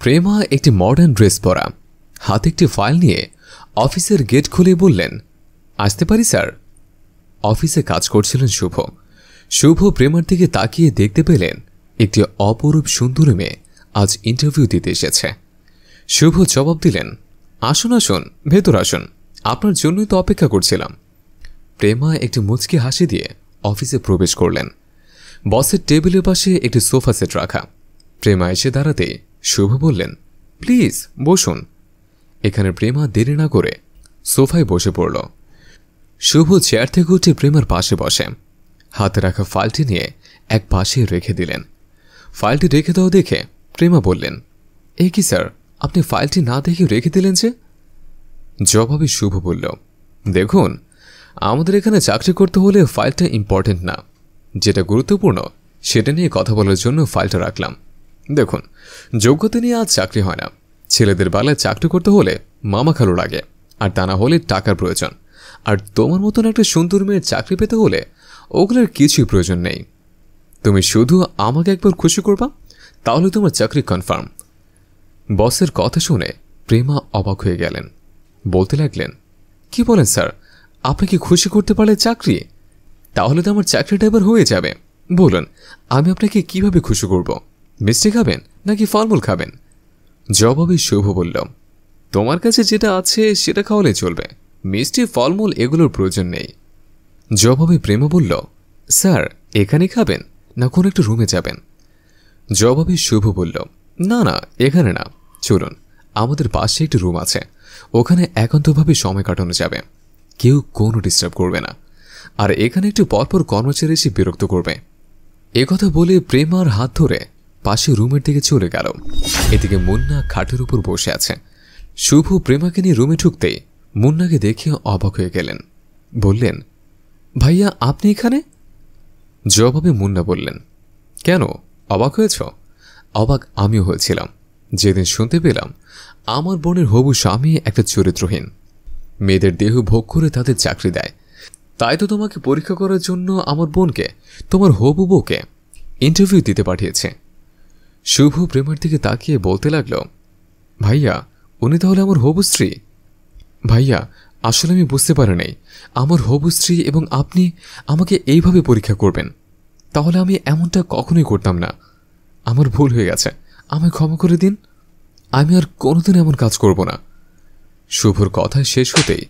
প্রেমা একটি modern dress পরা, হাতে একটি ফাইল নিয়ে অফিসের গেট খুলে বললেন, আসতে পারি স্যার? অফিসে কাজ করছিলেন শুভ। শুভ প্রেমার দিকে তাকিয়ে দেখতে পেলেন একটি অপরূপ সুন্দরী মেয়ে আজ ইন্টারভিউ দিতে এসেছে। শুভ জবাব দিলেন, আসুন আসুন, ভেতর আসুন, আপনার জন্যই তো অপেক্ষা করছিলাম। প্রেমা একটি মুচকি হাসি দিয়ে অফিসে প্রবেশ করলেন। বসের টেবিলের পাশে একটি সোফা সেট রাখা। প্রেমা এসে দাঁড়াতে শুভ বললেন, প্লিজ বসুন। এখানে প্রেমা দেরি না করে সোফায় বসে পড়ল। শুভ চেয়ার থেকে উঠে প্রেমার পাশে বসে হাতে রাখা ফাইলটি নিয়ে এক পাশে রেখে দিলেন। ফাইলটি রেখে দেওয়া দেখে প্রেমা বললেন, এ কি স্যার, আপনি ফাইলটি না দেখে রেখে দিলেন যে? জবাবে শুভ বলল, দেখুন, আমাদের এখানে চাকরি করতে হলে ফাইলটা ইম্পর্টেন্ট না, যেটা গুরুত্বপূর্ণ সেটা নিয়ে কথা বলার জন্য ফাইলটা রাখলাম। দেখুন, যোগ্যতা নিয়ে আজ চাকরি হয় না। ছেলেদের বেলায় চাকরি করতে হলে মামা খালু লাগে, আর তা না হলে টাকার প্রয়োজন। আর তোমার মতন একটা সুন্দর মেয়ের চাকরি পেতে হলে ওগুলোর কিছুই প্রয়োজন নেই। তুমি শুধু আমাকে একবার খুশি করবা, তাহলে তোমার চাকরি কনফার্ম। বসের কথা শুনে প্রেমা অবাক হয়ে গেলেন। বলতে লাগলেন, কি বলেন স্যার, আপনাকে খুশি করতে পারলে চাকরি? তাহলে তো আমার চাকরিটা এবার হয়ে যাবে। বলুন, আমি আপনাকে কিভাবে খুশি করব? মিষ্টি খাবেন নাকি ফলমূল খাবেন? জবাবে শুভ বলল, তোমার কাছে যেটা আছে সেটা খাওয়ালে চলবে, মিষ্টি ফলমূল এগুলোর প্রয়োজন নেই। জবাবে প্রেমা বলল, স্যার এখানে খাবেন না কোনো একটা রুমে যাবেন? জবাবে শুভ বলল, না না, এখানে না, চলুন, আমাদের পাশে একটি রুম আছে, ওখানে একান্তভাবে সময় কাটানো যাবে, কেউ কোনো ডিস্টার্ব করবে না, আর এখানে একটু পরপর কর্মচারী এসে বিরক্ত করবে। একথা বলে প্রেমার হাত ধরে পাশে রুমের দিকে চলে গেল। এদিকে মুন্না খাটের উপর বসে আছে। শুভ প্রেমাকে নিয়ে রুমে ঢুকতেই মুন্নাকে দেখে অবাক হয়ে গেলেন। বললেন, ভাইয়া আপনি এখানে? জবাবে মুন্না বললেন, কেন, অবাক হয়েছ? অবাক আমিও হয়েছিলাম যেদিন শুনতে পেলাম আমার বোনের হবু স্বামী একটা চরিত্রহীন, মেয়েদের দেহ ভোগ করে তাদের চাকরি দেয়। তাই তো তোমাকে পরীক্ষা করার জন্য আমার বোনকে, তোমার হবু বউকে, ইন্টারভিউ দিতে পাঠিয়েছে। শুভ প্রেমার দিকে তাকিয়ে বলতে লাগল, ভাইয়া উনি তাহলে আমার হবু স্ত্রী? ভাইয়া আসলে আমি বুঝতে পারি নাই আমার হবু স্ত্রী এবং আপনি আমাকে এইভাবে পরীক্ষা করবেন। তাহলে আমি এমনটা কখনোই করতাম না। আমার ভুল হয়ে গেছে, আমায় ক্ষমা করে দিন। আমি আর কোনোদিন এমন কাজ করব না। শুভর কথা শেষ হতেই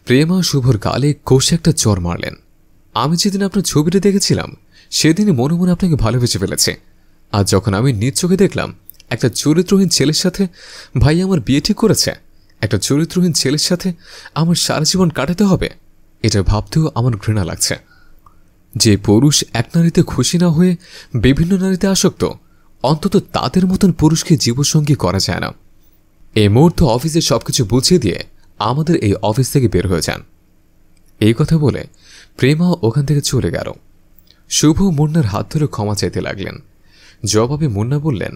প্রেমা শুভর গালে কষে একটা চড় মারলেন। আমি যেদিন আপনার ছবিটা দেখেছিলাম সেদিনই মনে মনে আপনাকে ভালোবেসে ফেলেছে। আর যখন আমি নিজ চোখে দেখলাম একটা চরিত্রহীন ছেলের সাথে ভাই আমার বিয়ে ঠিক করেছে, একটা চরিত্রহীন ছেলের সাথে আমার সারা জীবন কাটাতে হবে, এটা ভাবতেও আমার ঘৃণা লাগছে। যে পুরুষ এক নারীতে খুশি না হয়ে বিভিন্ন নারীতে আসক্ত, অন্তত তাদের মতন পুরুষকে জীবসঙ্গী করা যায় না। এই মুহূর্তে অফিসে সবকিছু বুঝিয়ে দিয়ে আমাদের এই অফিস থেকে বের হয়ে যান। এই কথা বলে প্রেমা ওখান থেকে চলে গেল। শুভ মুন্নার হাত ধরে ক্ষমা চাইতে লাগলেন। জবাবে মুন্না বললেন,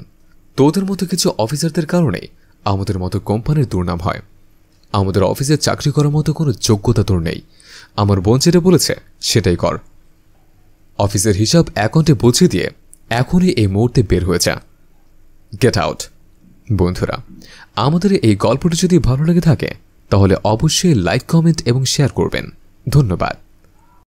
তোদের মতো কিছু অফিসারদের কারণেই আমাদের মতো কোম্পানির দুর্নাম হয়। আমাদের অফিসে চাকরি করার মতো কোনো যোগ্যতা তোর নেই। আমার বোন যেটা বলেছে সেটাই কর। অফিসের হিসাব অ্যাকাউন্টে বুঝিয়ে দিয়ে এখনই এই মুহূর্তে বের হয়ে যা। Get out. বন্ধুরা, আমাদের এই গল্পটি যদি ভালো লেগে থাকে তাহলে অবশ্যই লাইক, কমেন্ট এবং শেয়ার করবেন। ধন্যবাদ।